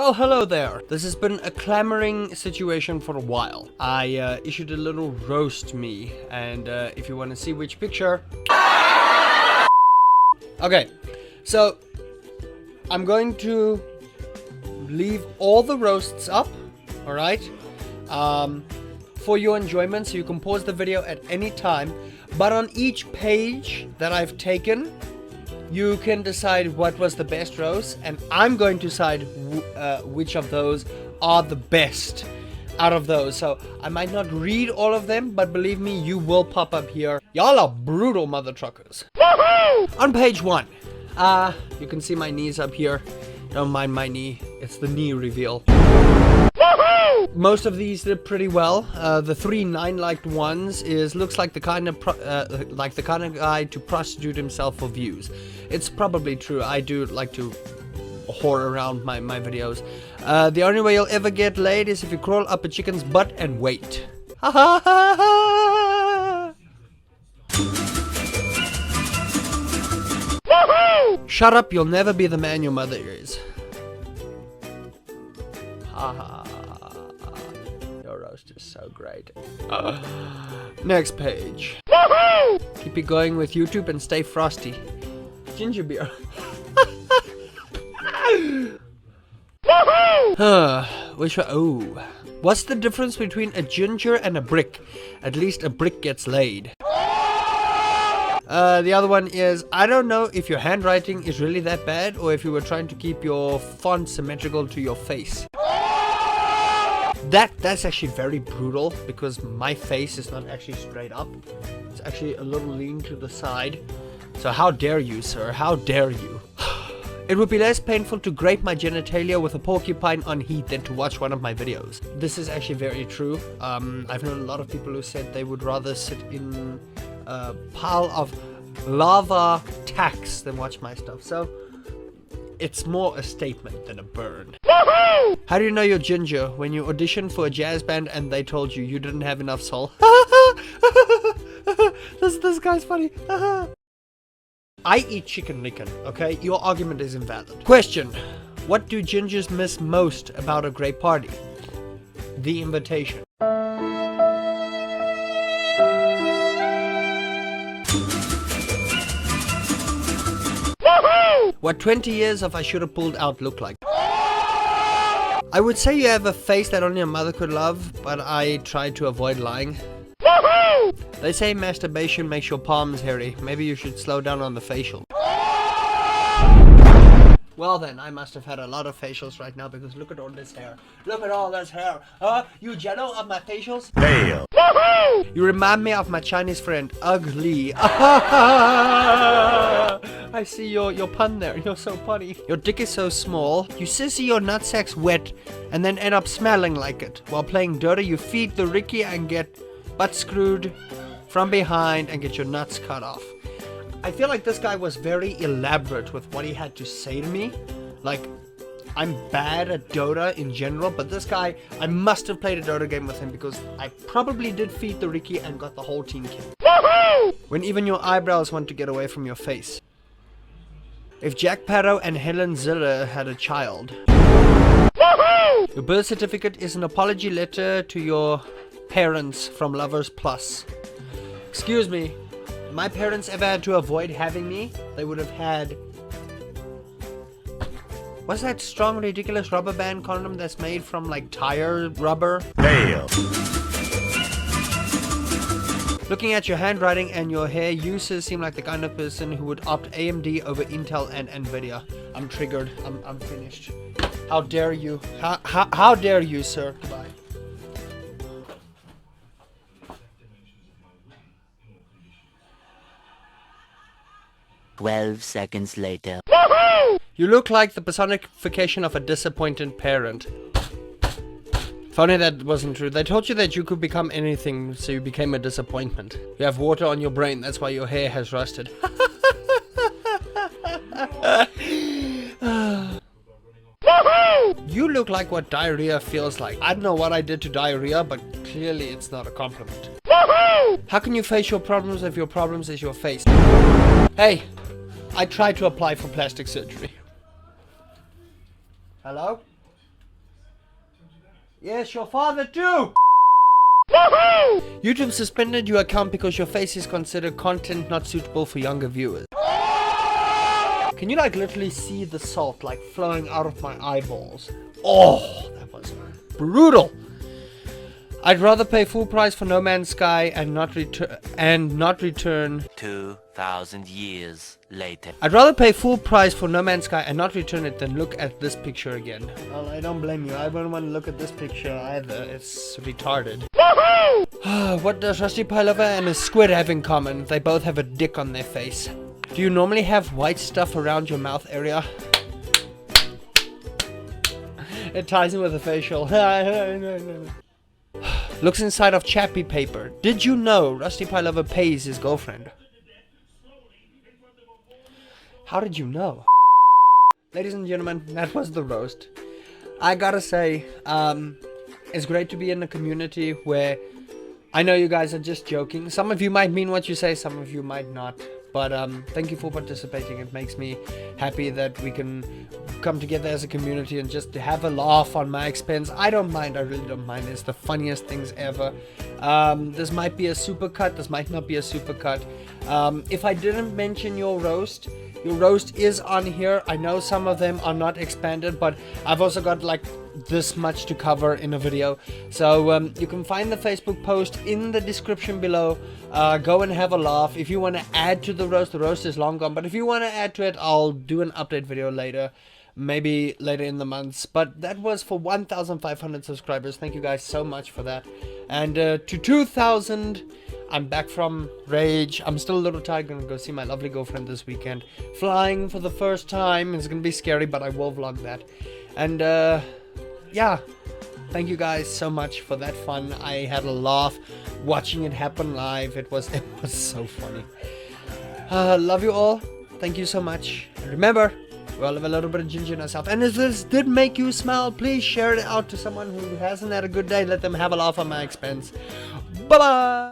Well, hello there. This has been a clamoring situation for a while. I issued a little roast me, and if you want to see which picture... Okay, so I'm going to leave all the roasts up, alright? For your enjoyment, so you can pause the video at any time. But on each page that I've taken, you can decide what was the best roast, and I'm going to decide which of those are the best out of those. So I might not read all of them, but believe me, you will pop up here. Y'all are brutal mother truckers. On page 1, you can see my knees up here. Don't mind my knee, it's the knee reveal. Most of these did pretty well. The 3 9-liked ones looks like the kind of guy to prostitute himself for views. It's probably true. I do like to whore around my videos. The only way you'll ever get laid is if you crawl up a chicken's butt and wait. Ha ha ha ha! Shut up! You'll never be the man your mother is. Ha ha. Roast is so great. Next page. Keep it going with YouTube and stay frosty. Ginger beer. Which one? Oh. What's the difference between a ginger and a brick? At least a brick gets laid. The other one is, I don't know if your handwriting is really that bad or if you were trying to keep your font symmetrical to your face. That's actually very brutal because my face is not actually straight up. It's actually a little lean to the side. So how dare you, sir? How dare you? It would be less painful to grape my genitalia with a porcupine on heat than to watch one of my videos. This is actually very true. I've known a lot of people who said they would rather sit in a pile of lava tacks than watch my stuff. So it's more a statement than a burn. How do you know you're ginger? When you auditioned for a jazz band and they told you didn't have enough soul. This guy's funny. I eat chicken licken, okay? Your argument is invalid. Question. What do gingers miss most about a great party? The invitation. What 20 years of I should have pulled out look like? I would say you have a face that only a mother could love, but I try to avoid lying. They say masturbation makes your palms hairy. Maybe you should slow down on the facial. Well then, I must have had a lot of facials right now because look at all this hair. Look at all this hair. You jello of my facials? Damn. You remind me of my Chinese friend, Ugly. I see your pun there. You're so funny. Your dick is so small. You sissy your nutsack's wet and then end up smelling like it. While playing dirty, you feed the Ricky and get butt screwed from behind and get your nuts cut off. I feel like this guy was very elaborate with what he had to say to me. Like, I'm bad at Dota in general, but this guy, I must have played a Dota game with him because I probably did feed the Ricky and got the whole team killed. When even your eyebrows want to get away from your face. If Jack Sparrow and Helen Ziller had a child. Your birth certificate is an apology letter to your parents from Lovers Plus. Excuse me. My parents ever had to avoid having me, they would have had... What's that strong, ridiculous rubber band condom that's made from, like, tire rubber? Damn. Looking at your handwriting and your hair, you seem like the kind of person who would opt AMD over Intel and Nvidia. I'm triggered. I'm finished. How dare you? How dare you, sir? Goodbye. Seconds later. You look like the personification of a disappointed parent. Funny that wasn't true. They told you that you could become anything, so you became a disappointment. You have water on your brain, that's why your hair has rusted. You look like what diarrhea feels like. I don't know what I did to diarrhea, but clearly it's not a compliment. How can you face your problems if your problems is your face? Hey, I tried to apply for plastic surgery. Hello? Yes, your father too! YouTube suspended your account because your face is considered content not suitable for younger viewers. Can you like literally see the salt like flowing out of my eyeballs? Oh, that was brutal. I'd rather pay full price for No Man's Sky and not return 2,000 years later. I'd rather pay full price for No Man's Sky and not return it than look at this picture again. Well, I don't blame you. I wouldn't want to look at this picture either. It's retarded. What does RustyPieLover and a squid have in common? They both have a dick on their face. Do you normally have white stuff around your mouth area? It ties in with a facial. Looks inside of chappy paper. Did you know RustyPieLover pays his girlfriend? How did you know? Ladies and gentlemen, that was the roast. I gotta say, it's great to be in a community where I know you guys are just joking. Some of you might mean what you say, some of you might not. But thank you for participating. It makes me happy that we can come together as a community and just have a laugh on my expense. I don't mind. I really don't mind. It's the funniest things ever. This might be a supercut. This might not be a supercut. If I didn't mention your roast is on here. I know some of them are not expanded, but I've also got like this much to cover in a video. So you can find the Facebook post in the description below. Go and have a laugh. If you want to add to the roast is long gone, but if you want to add to it, I'll do an update video later, maybe later in the months. But that was for 1,500 subscribers. Thank you guys so much for that. And to 2,000, I'm back from Rage. I'm still a little tired. Gonna go see my lovely girlfriend this weekend, flying for the first time. It's gonna be scary, but I will vlog that. And yeah, thank you guys so much for that fun. I had a laugh watching it happen live. It was so funny. Love you all. Thank you so much. And remember, we all have a little bit of ginger in ourselves. And if this did make you smile, please share it out to someone who hasn't had a good day. Let them have a laugh on my expense. Bye bye.